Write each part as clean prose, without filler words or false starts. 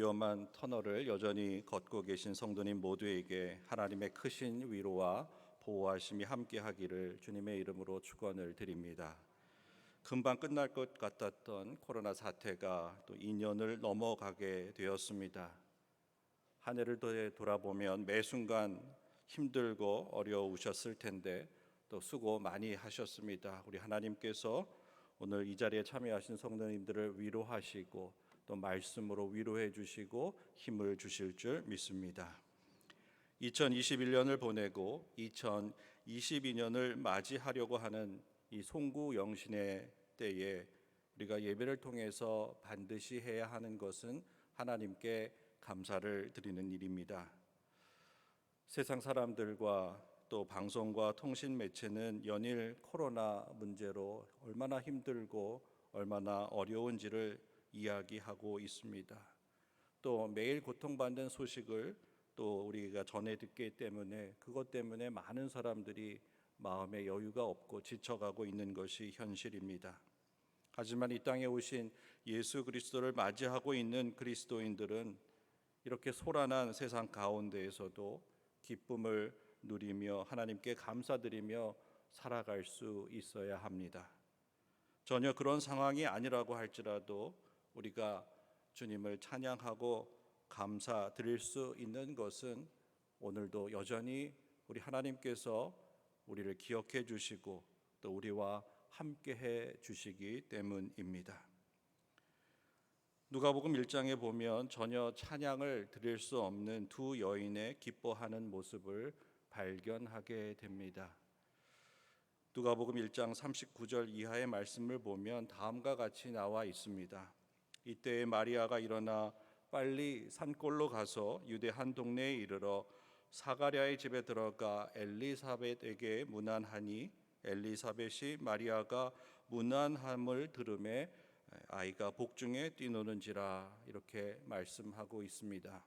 위험한 터널을 여전히 걷고 계신 성도님 모두에게 하나님의 크신 위로와 보호하심이 함께하기를 주님의 이름으로 축원을 드립니다. 금방 끝날 것 같았던 코로나 사태가 또 2년을 넘어가게 되었습니다. 한 해를 돌아보면 매 순간 힘들고 어려우셨을 텐데 또 수고 많이 하셨습니다. 우리 하나님께서 오늘 이 자리에 참여하신 성도님들을 위로하시고 또 말씀으로 위로해 주시고 힘을 주실 줄 믿습니다. 2021년을 보내고 2022년을 맞이하려고 하는 이 송구영신의 때에 우리가 예배를 통해서 반드시 해야 하는 것은 하나님께 감사를 드리는 일입니다. 세상 사람들과 또 방송과 통신 매체는 연일 코로나 문제로 얼마나 힘들고 얼마나 어려운지를 이야기하고 있습니다. 또 매일 고통받는 소식을 또 우리가 전해 듣기 때문에 그것 때문에 많은 사람들이 마음에 여유가 없고 지쳐가고 있는 것이 현실입니다. 하지만 이 땅에 오신 예수 그리스도를 맞이하고 있는 그리스도인들은 이렇게 소란한 세상 가운데에서도 기쁨을 누리며 하나님께 감사드리며 살아갈 수 있어야 합니다. 전혀 그런 상황이 아니라고 할지라도 우리가 주님을 찬양하고 감사드릴 수 있는 것은 오늘도 여전히 우리 하나님께서 우리를 기억해 주시고 또 우리와 함께해 주시기 때문입니다. 누가복음 1장에 보면 전혀 찬양을 드릴 수 없는 두 여인의 기뻐하는 모습을 발견하게 됩니다. 누가복음 1장 39절 이하의 말씀을 보면 다음과 같이 나와 있습니다. 이때에 마리아가 일어나 빨리 산골로 가서 유대 한 동네에 이르러 사가랴의 집에 들어가 엘리사벳에게 문안하니 엘리사벳이 마리아가 문안함을 들음에 아이가 복중에 뛰노는지라 이렇게 말씀하고 있습니다.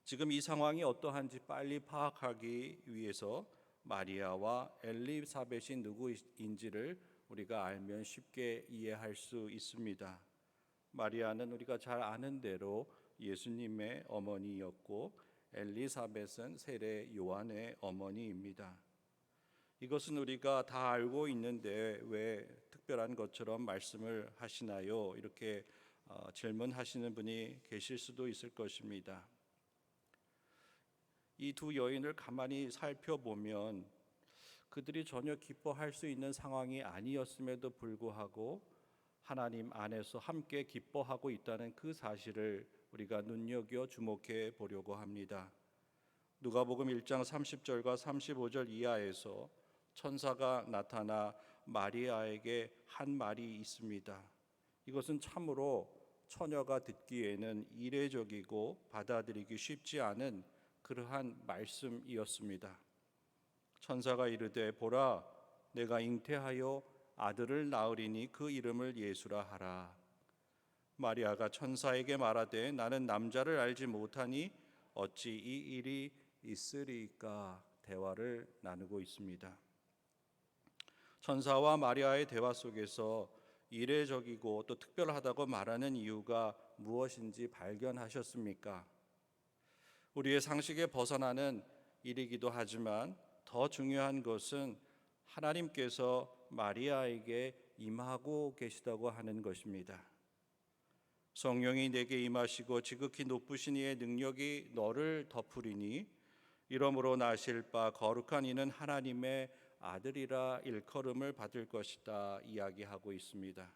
지금 이 상황이 어떠한지 빨리 파악하기 위해서 마리아와 엘리사벳이 누구인지를 우리가 알면 쉽게 이해할 수 있습니다. 마리아는 우리가 잘 아는 대로 예수님의 어머니였고 엘리사벳은 세례 요한의 어머니입니다. 이것은 우리가 다 알고 있는데 왜 특별한 것처럼 말씀을 하시나요? 이렇게 질문하시는 분이 계실 수도 있을 것입니다. 이 두 여인을 가만히 살펴보면 그들이 전혀 기뻐할 수 있는 상황이 아니었음에도 불구하고 하나님 안에서 함께 기뻐하고 있다는 그 사실을 우리가 눈여겨 주목해 보려고 합니다. 누가복음 1장 30절과 35절 이하에서 천사가 나타나 마리아에게 한 말이 있습니다. 이것은 참으로 처녀가 듣기에는 이례적이고 받아들이기 쉽지 않은 그러한 말씀이었습니다. 천사가 이르되 보라 내가 잉태하여 아들을 낳으리니 그 이름을 예수라 하라. 마리아가 천사에게 말하되 나는 남자를 알지 못하니 어찌 이 일이 있으리까 대화를 나누고 있습니다. 천사와 마리아의 대화 속에서 이례적이고 또 특별하다고 말하는 이유가 무엇인지 발견하셨습니까? 우리의 상식에 벗어나는 일이기도 하지만 더 중요한 것은 하나님께서 마리아에게 임하고 계시다고 하는 것입니다. 성령이 내게 임하시고 지극히 높으신 이의 능력이 너를 덮으리니 이러므로 나실 바 거룩한 이는 하나님의 아들이라 일컬음을 받을 것이다 이야기하고 있습니다.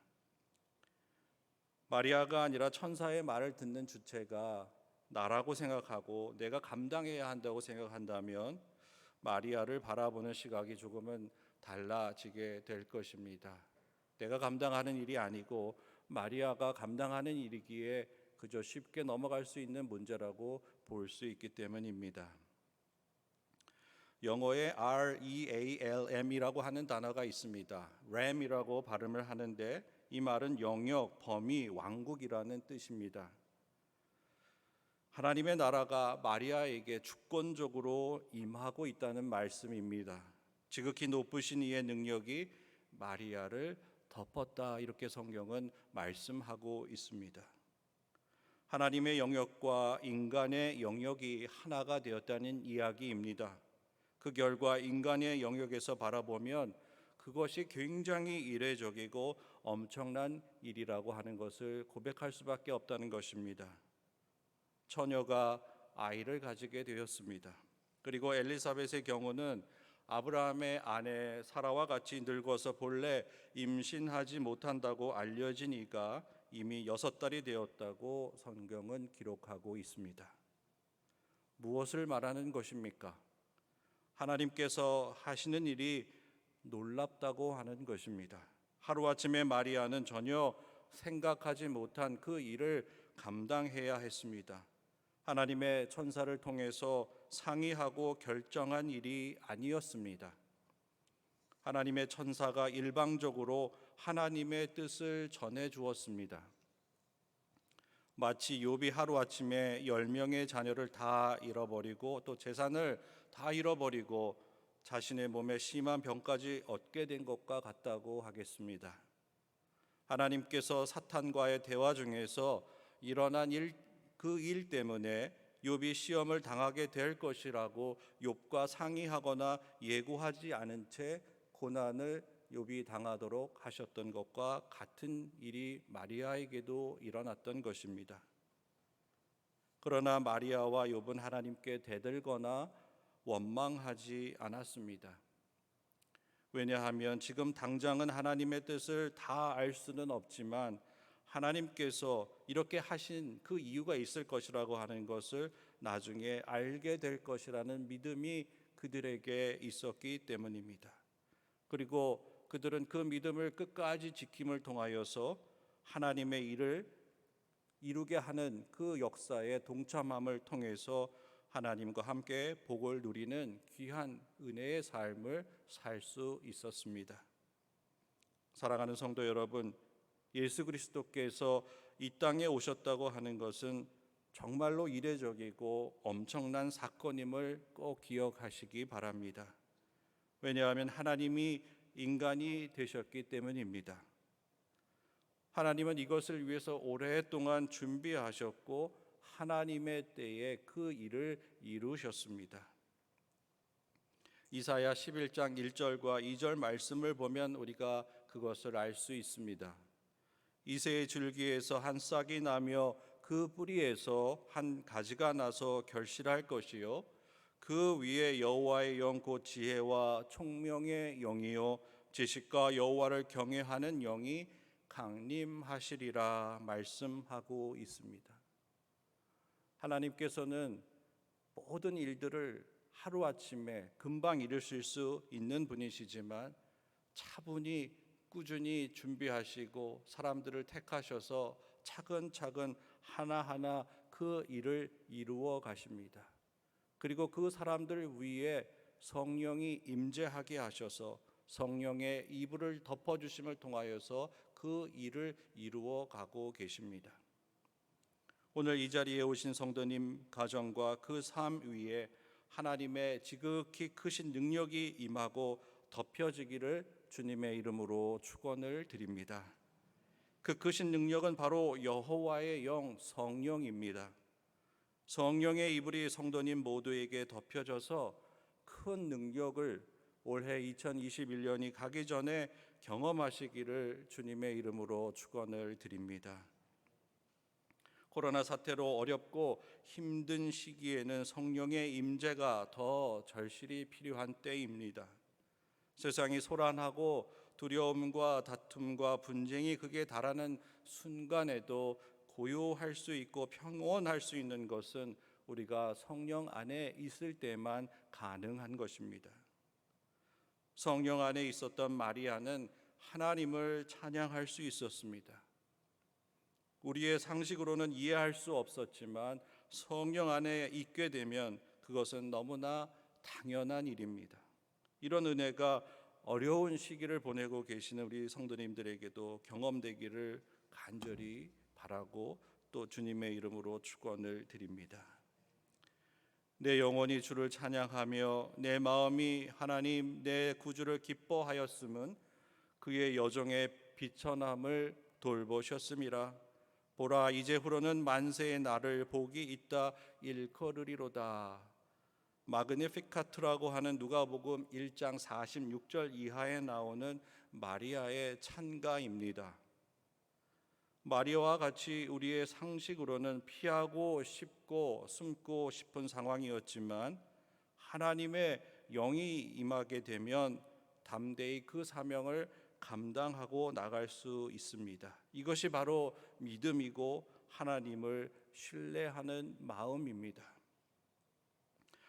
마리아가 아니라 천사의 말을 듣는 주체가 나라고 생각하고 내가 감당해야 한다고 생각한다면 마리아를 바라보는 시각이 조금은 달라지게 될 것입니다. 내가 감당하는 일이 아니고 마리아가 감당하는 일이기에 그저 쉽게 넘어갈 수 있는 문제라고 볼 수 있기 때문입니다. 영어에 REALM이라고 하는 단어가 있습니다. Ram이라고 발음을 하는데 이 말은 영역, 범위, 왕국이라는 뜻입니다. 하나님의 나라가 마리아에게 주권적으로 임하고 있다는 말씀입니다. 지극히 높으신 이의 능력이 마리아를 덮었다 이렇게 성경은 말씀하고 있습니다. 하나님의 영역과 인간의 영역이 하나가 되었다는 이야기입니다. 그 결과 인간의 영역에서 바라보면 그것이 굉장히 이례적이고 엄청난 일이라고 하는 것을 고백할 수밖에 없다는 것입니다. 처녀가 아이를 가지게 되었습니다. 그리고 엘리사벳의 경우는 아브라함의 아내 사라와 같이 늙어서 본래 임신하지 못한다고 알려진 이가 이미 6달이 되었다고 성경은 기록하고 있습니다. 무엇을 말하는 것입니까? 하나님께서 하시는 일이 놀랍다고 하는 것입니다. 하루아침에 마리아는 전혀 생각하지 못한 그 일을 감당해야 했습니다. 하나님의 천사를 통해서 상의하고 결정한 일이 아니었습니다. 하나님의 천사가 일방적으로 하나님의 뜻을 전해 주었습니다. 마치 욥이 하루아침에 10명의 자녀를 다 잃어버리고 또 재산을 다 잃어버리고 자신의 몸에 심한 병까지 얻게 된 것과 같다고 하겠습니다. 하나님께서 사탄과의 대화 중에서 일어난 그 일 때문에 욥이 시험을 당하게 될 것이라고 욥과 상의하거나 예고하지 않은 채 고난을 욥이 당하도록 하셨던 것과 같은 일이 마리아에게도 일어났던 것입니다. 그러나 마리아와 욥은 하나님께 대들거나 원망하지 않았습니다. 왜냐하면 지금 당장은 하나님의 뜻을 다 알 수는 없지만 하나님께서 이렇게 하신 그 이유가 있을 것이라고 하는 것을 나중에 알게 될 것이라는 믿음이 그들에게 있었기 때문입니다. 그리고 그들은 그 믿음을 끝까지 지킴을 통하여서 하나님의 일을 이루게 하는 그 역사에 동참함을 통해서 하나님과 함께 복을 누리는 귀한 은혜의 삶을 살 수 있었습니다. 사랑하는 성도 여러분, 예수 그리스도께서 이 땅에 오셨다고 하는 것은 정말로 이례적이고 엄청난 사건임을 꼭 기억하시기 바랍니다. 왜냐하면 하나님이 인간이 되셨기 때문입니다. 하나님은 이것을 위해서 오랫동안 준비하셨고 하나님의 때에 그 일을 이루셨습니다. 이사야 11장 1절과 2절 말씀을 보면 우리가 그것을 알 수 있습니다. 이새의 줄기에서 한 싹이 나며 그 뿌리에서 한 가지가 나서 결실할 것이요 그 위에 여호와의 영 곧 지혜와 총명의 영이요 지식과 여호와를 경외하는 영이 강림하시리라 말씀하고 있습니다. 하나님께서는 모든 일들을 하루아침에 금방 이루실 수 있는 분이시지만 차분히 꾸준히 준비하시고 사람들을 택하셔서 차근차근 하나하나 그 일을 이루어 가십니다. 그리고 그 사람들 위에 성령이 임재하게 하셔서 성령의 이불을 덮어주심을 통하여서 그 일을 이루어 가고 계십니다. 오늘 이 자리에 오신 성도님 가정과 그 삶 위에 하나님의 지극히 크신 능력이 임하고 덮여지기를 주님의 이름으로 축원을 드립니다. 그 크신 능력은 바로 여호와의 영 성령입니다. 성령의 이불이 성도님 모두에게 덮여져서 큰 능력을 올해 2021년이 가기 전에 경험하시기를 주님의 이름으로 축원을 드립니다. 코로나 사태로 어렵고 힘든 시기에는 성령의 임재가 더 절실히 필요한 때입니다. 세상이 소란하고 두려움과 다툼과 분쟁이 극에 달하는 순간에도 고요할 수 있고 평온할 수 있는 것은 우리가 성령 안에 있을 때만 가능한 것입니다. 성령 안에 있었던 마리아는 하나님을 찬양할 수 있었습니다. 우리의 상식으로는 이해할 수 없었지만 성령 안에 있게 되면 그것은 너무나 당연한 일입니다. 이런 은혜가 어려운 시기를 보내고 계시는 우리 성도님들에게도 경험되기를 간절히 바라고 또 주님의 이름으로 축원을 드립니다. 내 영혼이 주를 찬양하며 내 마음이 하나님 내 구주를 기뻐하였음은 그의 여정의 비천함을 돌보셨음이라. 보라 이제후로는 만세의 날을 복이 있다 일컬으리로다. 마그니피카트라고 하는 누가복음 1장 46절 이하에 나오는 마리아의 찬가입니다. 마리아와 같이 우리의 상식으로는 피하고 싶고 숨고 싶은 상황이었지만 하나님의 영이 임하게 되면 담대히 그 사명을 감당하고 나갈 수 있습니다. 이것이 바로 믿음이고 하나님을 신뢰하는 마음입니다.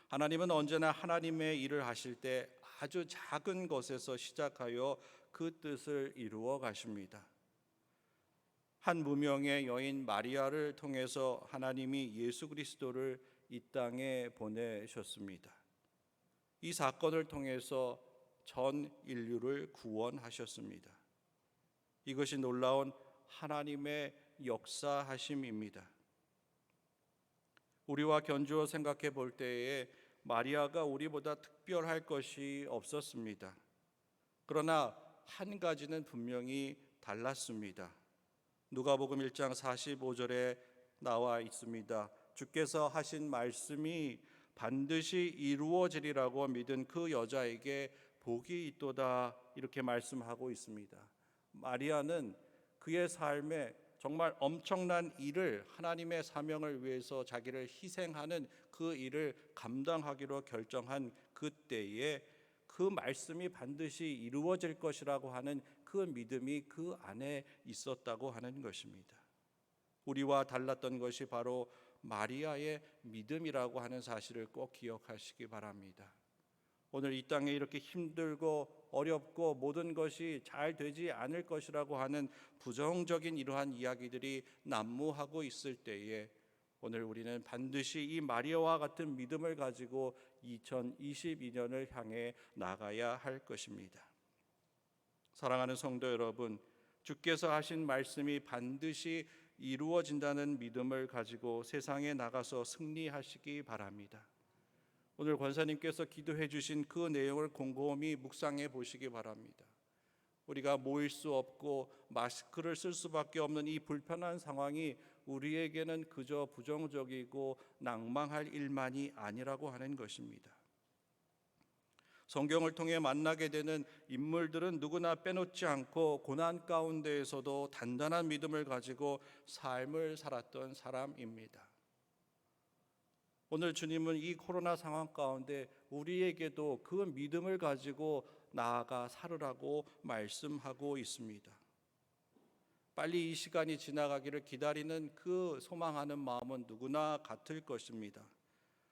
하나님은 언제나 하나님의 일을 하실 때 아주 작은 것에서 시작하여 그 뜻을 이루어 가십니다. 한 무명의 여인 마리아를 통해서 하나님이 예수 그리스도를 이 땅에 보내셨습니다. 이 사건을 통해서 전 인류를 구원하셨습니다. 이것이 놀라운 하나님의 역사하심입니다. 우리와 견주어 생각해 볼 때에 마리아가 우리보다 특별할 것이 없었습니다. 그러나 한 가지는 분명히 달랐습니다. 누가복음 1장 45절에 나와 있습니다. 주께서 하신 말씀이 반드시 이루어지리라고 믿은 그 여자에게 복이 있도다, 이렇게 말씀하고 있습니다. 마리아는 그의 삶에 정말 엄청난 일을, 하나님의 사명을 위해서 자기를 희생하는 그 일을 감당하기로 결정한 그때에 그 말씀이 반드시 이루어질 것이라고 하는 그 믿음이 그 안에 있었다고 하는 것입니다. 우리와 달랐던 것이 바로 마리아의 믿음이라고 하는 사실을 꼭 기억하시기 바랍니다. 오늘 이 땅에 이렇게 힘들고 어렵고 모든 것이 잘 되지 않을 것이라고 하는 부정적인 이러한 이야기들이 난무하고 있을 때에 오늘 우리는 반드시 이 마리아와 같은 믿음을 가지고 2022년을 향해 나가야 할 것입니다. 사랑하는 성도 여러분, 주께서 하신 말씀이 반드시 이루어진다는 믿음을 가지고 세상에 나가서 승리하시기 바랍니다. 오늘 권사님께서 기도해 주신 그 내용을 곰곰이 묵상해 보시기 바랍니다. 우리가 모일 수 없고 마스크를 쓸 수밖에 없는 이 불편한 상황이 우리에게는 그저 부정적이고 낭망할 일만이 아니라고 하는 것입니다. 성경을 통해 만나게 되는 인물들은 누구나 빼놓지 않고 고난 가운데에서도 단단한 믿음을 가지고 삶을 살았던 사람입니다. 오늘 주님은 이 코로나 상황 가운데 우리에게도 그 믿음을 가지고 나아가 살으라고 말씀하고 있습니다. 빨리 이 시간이 지나가기를 기다리는 그 소망하는 마음은 누구나 같을 것입니다.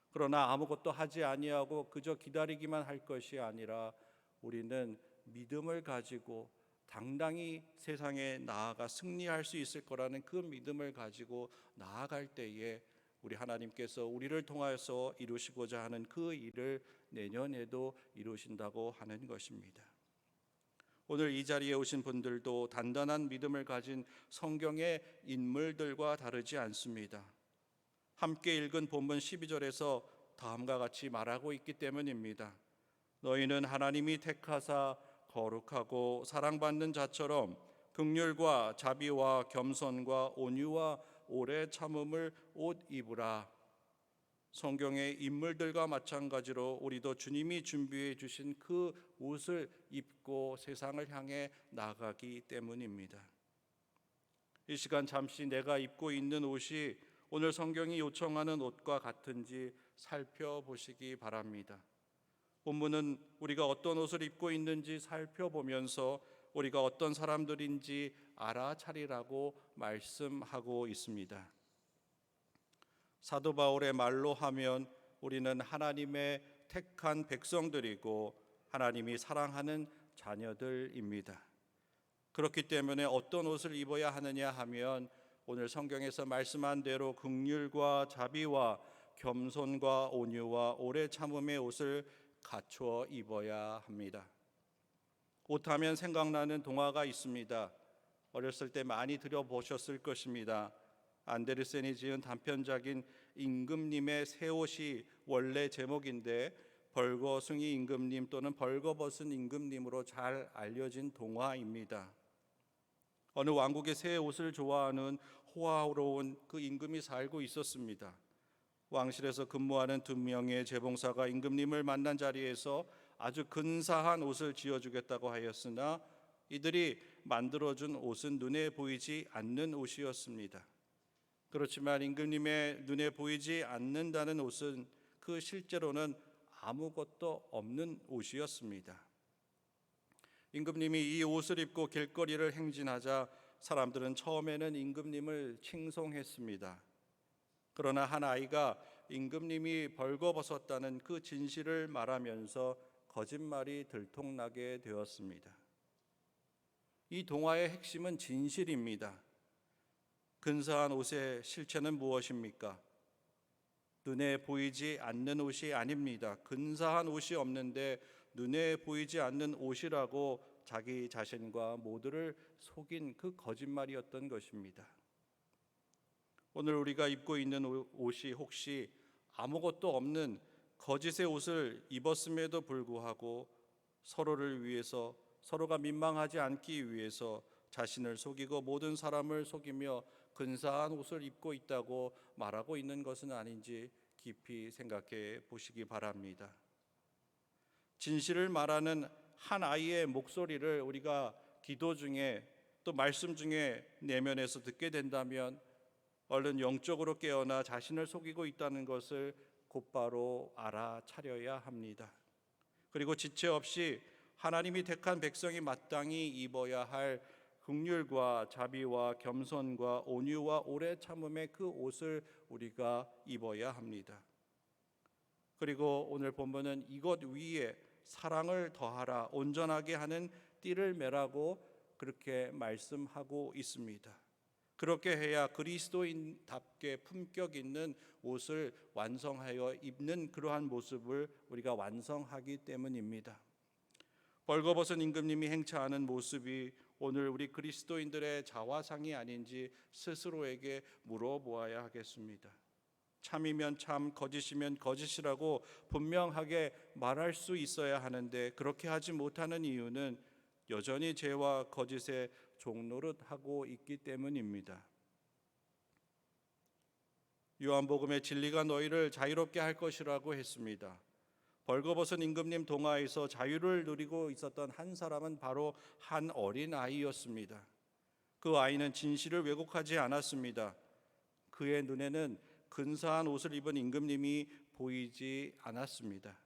그러나 아무것도 하지 아니하고 그저 기다리기만 할 것이 아니라 우리는 믿음을 가지고 당당히 세상에 나아가 승리할 수 있을 거라는 그 믿음을 가지고 나아갈 때에 우리 하나님께서 우리를 통하여서 이루시고자 하는 그 일을 내년에도 이루신다고 하는 것입니다. 오늘 이 자리에 오신 분들도 단단한 믿음을 가진 성경의 인물들과 다르지 않습니다. 함께 읽은 본문 12절에서 다음과 같이 말하고 있기 때문입니다. 너희는 하나님이 택하사 거룩하고 사랑받는 자처럼 긍휼과 자비와 겸손과 온유와 오래 참음을 옷 입으라. 성경의 인물들과 마찬가지로 우리도 주님이 준비해 주신 그 옷을 입고 세상을 향해 나가기 때문입니다. 이 시간 잠시 내가 입고 있는 옷이 오늘 성경이 요청하는 옷과 같은지 살펴보시기 바랍니다. 본문은 우리가 어떤 옷을 입고 있는지 살펴보면서 우리가 어떤 사람들인지 알아차리라고 말씀하고 있습니다. 사도 바울의 말로 하면 우리는 하나님의 택한 백성들이고 하나님이 사랑하는 자녀들입니다. 그렇기 때문에 어떤 옷을 입어야 하느냐 하면 오늘 성경에서 말씀한 대로 긍휼과 자비와 겸손과 온유와 오래 참음의 옷을 갖추어 입어야 합니다. 옷하면 생각나는 동화가 있습니다. 어렸을 때 많이 들어보셨을 것입니다. 안데르센이 지은 단편작인 임금님의 새 옷이 원래 제목인데 벌거숭이 임금님 또는 벌거벗은 임금님으로 잘 알려진 동화입니다. 어느 왕국의 새 옷을 좋아하는 호화로운 그 임금이 살고 있었습니다. 왕실에서 근무하는 2명의 재봉사가 임금님을 만난 자리에서 아주 근사한 옷을 지어주겠다고 하였으나 이들이 만들어준 옷은 눈에 보이지 않는 옷이었습니다. 그렇지만 임금님의 눈에 보이지 않는다는 옷은 그 실제로는 아무것도 없는 옷이었습니다. 임금님이 이 옷을 입고 길거리를 행진하자 사람들은 처음에는 임금님을 칭송했습니다. 그러나 한 아이가 임금님이 벌거벗었다는 그 진실을 말하면서 거짓말이 들통나게 되었습니다. 이 동화의 핵심은 진실입니다. 근사한 옷의 실체는 무엇입니까? 눈에 보이지 않는 옷이 아닙니다. 근사한 옷이 없는데 눈에 보이지 않는 옷이라고 자기 자신과 모두를 속인 그 거짓말이었던 것입니다. 오늘 우리가 입고 있는 옷이 혹시 아무것도 없는 거짓의 옷을 입었음에도 불구하고 서로를 위해서, 서로가 민망하지 않기 위해서 자신을 속이고 모든 사람을 속이며 근사한 옷을 입고 있다고 말하고 있는 것은 아닌지 깊이 생각해 보시기 바랍니다. 진실을 말하는 한 아이의 목소리를 우리가 기도 중에 또 말씀 중에 내면에서 듣게 된다면 얼른 영적으로 깨어나 자신을 속이고 있다는 것을 곧바로 알아차려야 합니다. 그리고 지체 없이 하나님이 택한 백성이 마땅히 입어야 할 긍휼과 자비와 겸손과 온유와 오래 참음의 그 옷을 우리가 입어야 합니다. 그리고 오늘 본문은 이것 위에 사랑을 더하라, 온전하게 하는 띠를 매라고 그렇게 말씀하고 있습니다. 그렇게 해야 그리스도인답게 품격 있는 옷을 완성하여 입는 그러한 모습을 우리가 완성하기 때문입니다. 벌거벗은 임금님이 행차하는 모습이 오늘 우리 그리스도인들의 자화상이 아닌지 스스로에게 물어보아야 하겠습니다. 참이면 참, 거짓이면 거짓이라고 분명하게 말할 수 있어야 하는데 그렇게 하지 못하는 이유는 여전히 죄와 거짓의 종노릇하고 있기 때문입니다. 요한복음에 진리가 너희를 자유롭게 할 것이라고 했습니다. 벌거벗은 임금님 동화에서 자유를 누리고 있었던 한 사람은 바로 한 어린 아이였습니다. 그 아이는 진실을 왜곡하지 않았습니다. 그의 눈에는 근사한 옷을 입은 임금님이 보이지 않았습니다.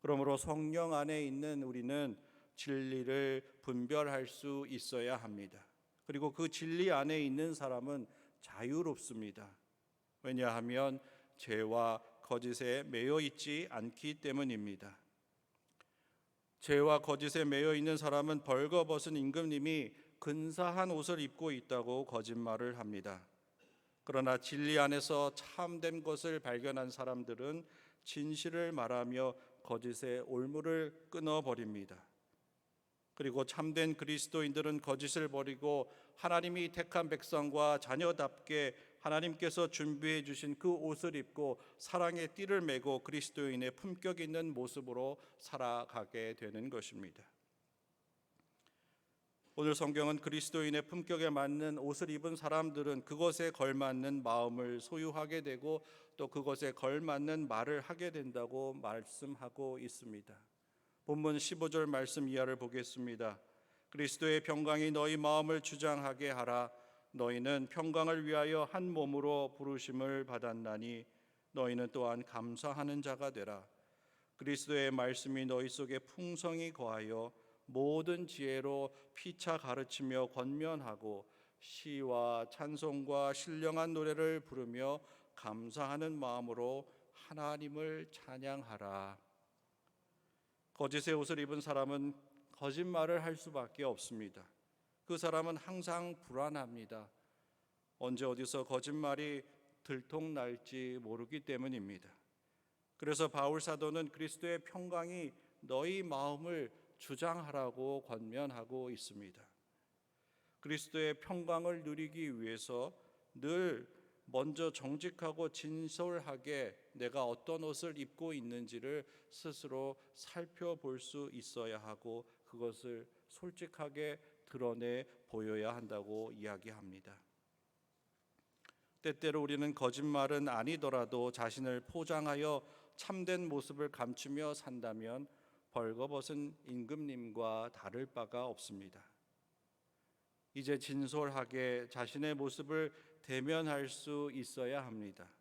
그러므로 성령 안에 있는 우리는 진리를 분별할 수 있어야 합니다. 그리고 그 진리 안에 있는 사람은 자유롭습니다. 왜냐하면 죄와 거짓에 매여 있지 않기 때문입니다. 죄와 거짓에 매여 있는 사람은 벌거벗은 임금님이 근사한 옷을 입고 있다고 거짓말을 합니다. 그러나 진리 안에서 참된 것을 발견한 사람들은 진실을 말하며 거짓의 올무를 끊어버립니다. 그리고 참된 그리스도인들은 거짓을 버리고 하나님이 택한 백성과 자녀답게 하나님께서 준비해 주신 그 옷을 입고 사랑의 띠를 메고 그리스도인의 품격 있는 모습으로 살아가게 되는 것입니다. 오늘 성경은 그리스도인의 품격에 맞는 옷을 입은 사람들은 그것에 걸맞는 마음을 소유하게 되고 또 그것에 걸맞는 말을 하게 된다고 말씀하고 있습니다. 본문 15절 말씀 이하를 보겠습니다. 그리스도의 평강이 너희 마음을 주장하게 하라. 너희는 평강을 위하여 한 몸으로 부르심을 받았나니 너희는 또한 감사하는 자가 되라. 그리스도의 말씀이 너희 속에 풍성히 거하여 모든 지혜로 피차 가르치며 권면하고 시와 찬송과 신령한 노래를 부르며 감사하는 마음으로 하나님을 찬양하라. 거짓의 옷을 입은 사람은 거짓말을 할 수밖에 없습니다. 그 사람은 항상 불안합니다. 언제 어디서 거짓말이 들통날지 모르기 때문입니다. 그래서 바울 사도는 그리스도의 평강이 너희 마음을 주장하라고 권면하고 있습니다. 그리스도의 평강을 누리기 위해서 늘 먼저 정직하고 진솔하게 내가 어떤 옷을 입고 있는지를 스스로 살펴볼 수 있어야 하고 그것을 솔직하게 드러내 보여야 한다고 이야기합니다. 때때로 우리는 거짓말은 아니더라도 자신을 포장하여 참된 모습을 감추며 산다면 벌거벗은 임금님과 다를 바가 없습니다. 이제 진솔하게 자신의 모습을 대면할 수 있어야 합니다.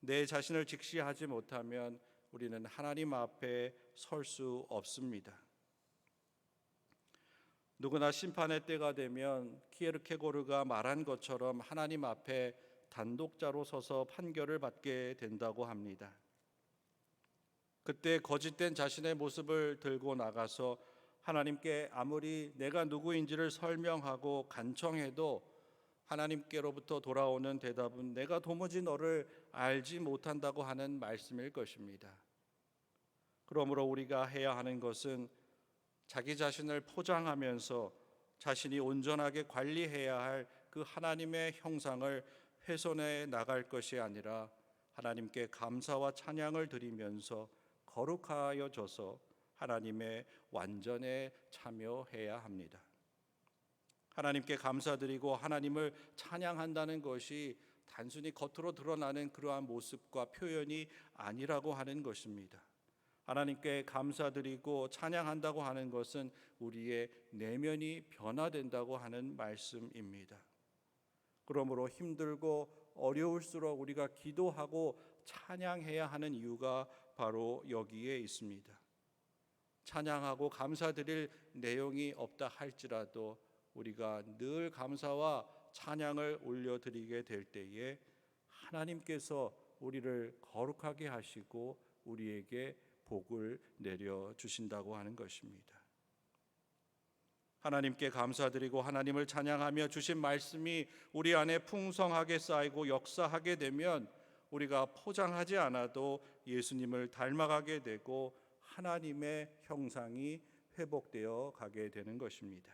내 자신을 직시하지 못하면 우리는 하나님 앞에 설 수 없습니다. 누구나 심판의 때가 되면 키에르케고르가 말한 것처럼 하나님 앞에 단독자로 서서 판결을 받게 된다고 합니다. 그때 거짓된 자신의 모습을 들고 나가서 하나님께 아무리 내가 누구인지를 설명하고 간청해도 하나님께로부터 돌아오는 대답은 내가 도무지 너를 알지 못한다고 하는 말씀일 것입니다. 그러므로 우리가 해야 하는 것은 자기 자신을 포장하면서 자신이 온전하게 관리해야 할 그 하나님의 형상을 훼손해 나갈 것이 아니라 하나님께 감사와 찬양을 드리면서 거룩하여져서 하나님의 완전에 참여해야 합니다. 하나님께 감사드리고 하나님을 찬양한다는 것이 단순히 겉으로 드러나는 그러한 모습과 표현이 아니라고 하는 것입니다. 하나님께 감사드리고 찬양한다고 하는 것은 우리의 내면이 변화된다고 하는 말씀입니다. 그러므로 힘들고 어려울수록 우리가 기도하고 찬양해야 하는 이유가 바로 여기에 있습니다. 찬양하고 감사드릴 내용이 없다 할지라도 우리가 늘 감사와 찬양을 올려드리게 될 때에 하나님께서 우리를 거룩하게 하시고 우리에게 복을 내려주신다고 하는 것입니다. 하나님께 감사드리고 하나님을 찬양하며 주신 말씀이 우리 안에 풍성하게 쌓이고 역사하게 되면 우리가 포장하지 않아도 예수님을 닮아가게 되고 하나님의 형상이 회복되어 가게 되는 것입니다.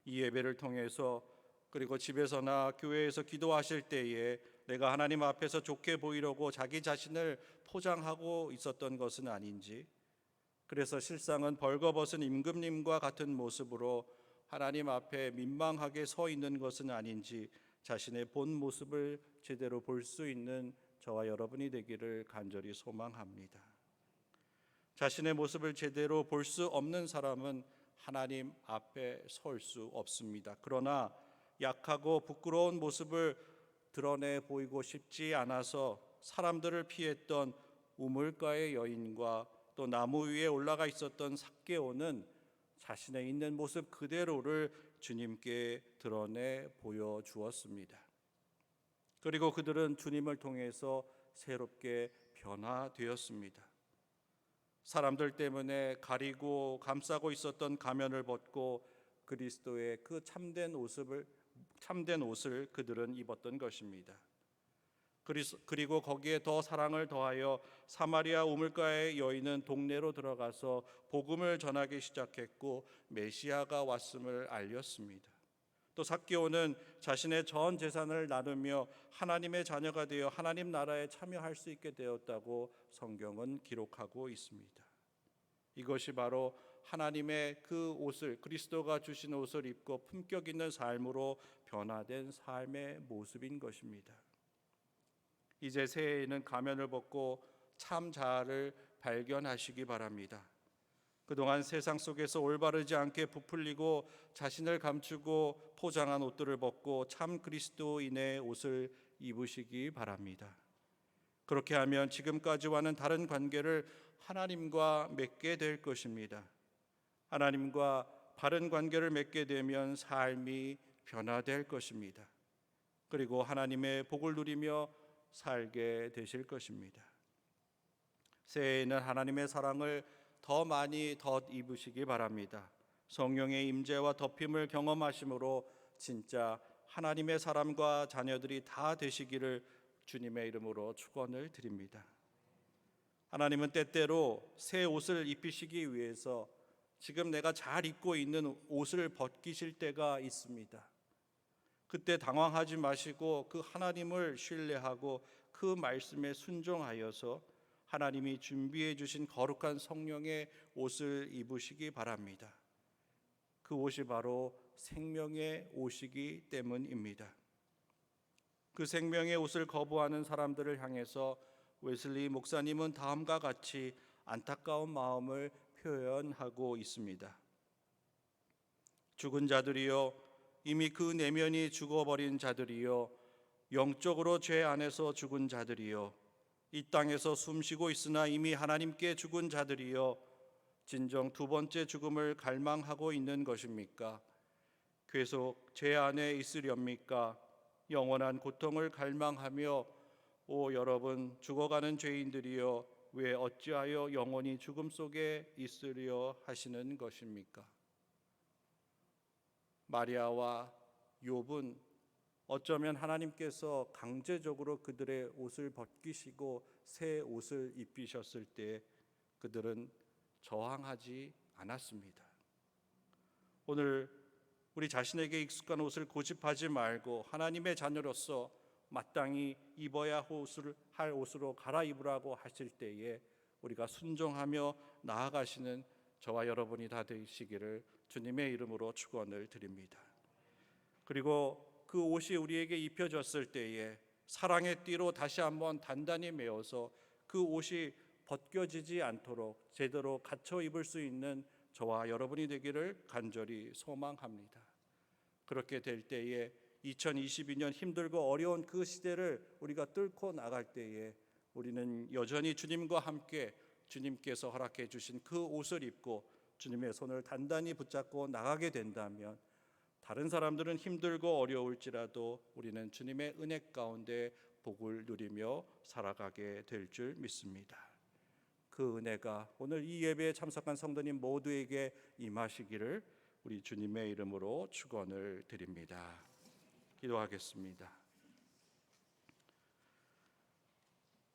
이 예배를 통해서 그리고 집에서나 교회에서 기도하실 때에 내가 하나님 앞에서 좋게 보이려고 자기 자신을 포장하고 있었던 것은 아닌지, 그래서 실상은 벌거벗은 임금님과 같은 모습으로 하나님 앞에 민망하게 서 있는 것은 아닌지 자신의 본 모습을 제대로 볼 수 있는 저와 여러분이 되기를 간절히 소망합니다. 자신의 모습을 제대로 볼 수 없는 사람은 하나님 앞에 설 수 없습니다. 그러나 약하고 부끄러운 모습을 드러내 보이고 싶지 않아서 사람들을 피했던 우물가의 여인과 또 나무 위에 올라가 있었던 삭개오는 자신의 있는 모습 그대로를 주님께 드러내 보여주었습니다. 그리고 그들은 주님을 통해서 새롭게 변화되었습니다. 사람들 때문에 가리고 감싸고 있었던 가면을 벗고 그리스도의 그 참된 옷을 그들은 입었던 것입니다. 그리고 거기에 더 사랑을 더하여 사마리아 우물가의 여인은 동네로 들어가서 복음을 전하기 시작했고 메시아가 왔음을 알렸습니다. 또 삭개오는 자신의 전 재산을 나누며 하나님의 자녀가 되어 하나님 나라에 참여할 수 있게 되었다고 성경은 기록하고 있습니다. 이것이 바로 하나님의 그 옷을, 그리스도가 주신 옷을 입고 품격 있는 삶으로 변화된 삶의 모습인 것입니다. 이제 새해에는 가면을 벗고 참 자아를 발견하시기 바랍니다. 그동안 세상 속에서 올바르지 않게 부풀리고 자신을 감추고 포장한 옷들을 벗고 참 그리스도인의 옷을 입으시기 바랍니다. 그렇게 하면 지금까지와는 다른 관계를 하나님과 맺게 될 것입니다. 하나님과 바른 관계를 맺게 되면 삶이 변화될 것입니다. 그리고 하나님의 복을 누리며 살게 되실 것입니다. 새해에는 하나님의 사랑을 더 많이 덧입으시기 바랍니다. 성령의 임재와 덮임을 경험하심으로 진짜 하나님의 사람과 자녀들이 다 되시기를 주님의 이름으로 축원을 드립니다. 하나님은 때때로 새 옷을 입히시기 위해서 지금 내가 잘 입고 있는 옷을 벗기실 때가 있습니다. 그때 당황하지 마시고 그 하나님을 신뢰하고 그 말씀에 순종하여서 하나님이 준비해 주신 거룩한 성령의 옷을 입으시기 바랍니다. 그 옷이 바로 생명의 옷이기 때문입니다. 그 생명의 옷을 거부하는 사람들을 향해서 웨슬리 목사님은 다음과 같이 안타까운 마음을 표현하고 있습니다. 죽은 자들이여, 이미 그 내면이 죽어버린 자들이여, 영적으로 죄 안에서 죽은 자들이여, 이 땅에서 숨쉬고 있으나 이미 하나님께 죽은 자들이여, 진정 두 번째 죽음을 갈망하고 있는 것입니까? 계속 죄 안에 있으렵니까? 영원한 고통을 갈망하며 오 여러분 죽어가는 죄인들이여, 왜 어찌하여 영원히 죽음 속에 있으려 하시는 것입니까? 마리아와 욥은 어쩌면 하나님께서 강제적으로 그들의 옷을 벗기시고 새 옷을 입히셨을 때 그들은 저항하지 않았습니다. 오늘 우리 자신에게 익숙한 옷을 고집하지 말고 하나님의 자녀로서 마땅히 입어야 할 옷으로 갈아입으라고 하실 때에 우리가 순종하며 나아가시는 저와 여러분이 다 되시기를 주님의 이름으로 축원을 드립니다. 그리고 그 옷이 우리에게 입혀졌을 때에 사랑의 띠로 다시 한번 단단히 메어서 그 옷이 벗겨지지 않도록 제대로 갖춰 입을 수 있는 저와 여러분이 되기를 간절히 소망합니다. 그렇게 될 때에 2022년 힘들고 어려운 그 시대를 우리가 뚫고 나갈 때에 우리는 여전히 주님과 함께 주님께서 허락해 주신 그 옷을 입고 주님의 손을 단단히 붙잡고 나가게 된다면 다른 사람들은 힘들고 어려울지라도 우리는 주님의 은혜 가운데 복을 누리며 살아가게 될 줄 믿습니다. 그 은혜가 오늘 이 예배에 참석한 성도님 모두에게 임하시기를 우리 주님의 이름으로 축원을 드립니다. 기도하겠습니다.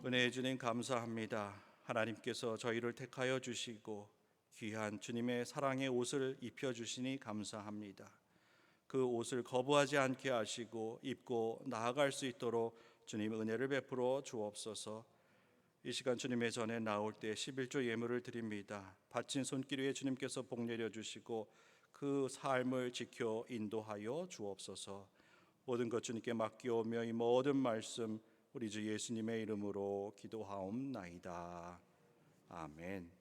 은혜의 주님 감사합니다. 하나님께서 저희를 택하여 주시고 귀한 주님의 사랑의 옷을 입혀주시니 감사합니다. 그 옷을 거부하지 않게 하시고 입고 나아갈 수 있도록 주님 은혜를 베풀어 주옵소서. 이 시간 주님의 전에 나올 때 11조 예물을 드립니다. 바친 손길 위에 주님께서 복 내려주시고 그 삶을 지켜 인도하여 주옵소서. 모든 것 주님께 맡기오며 이 모든 말씀 우리 주 예수님의 이름으로 기도하옵나이다. 아멘.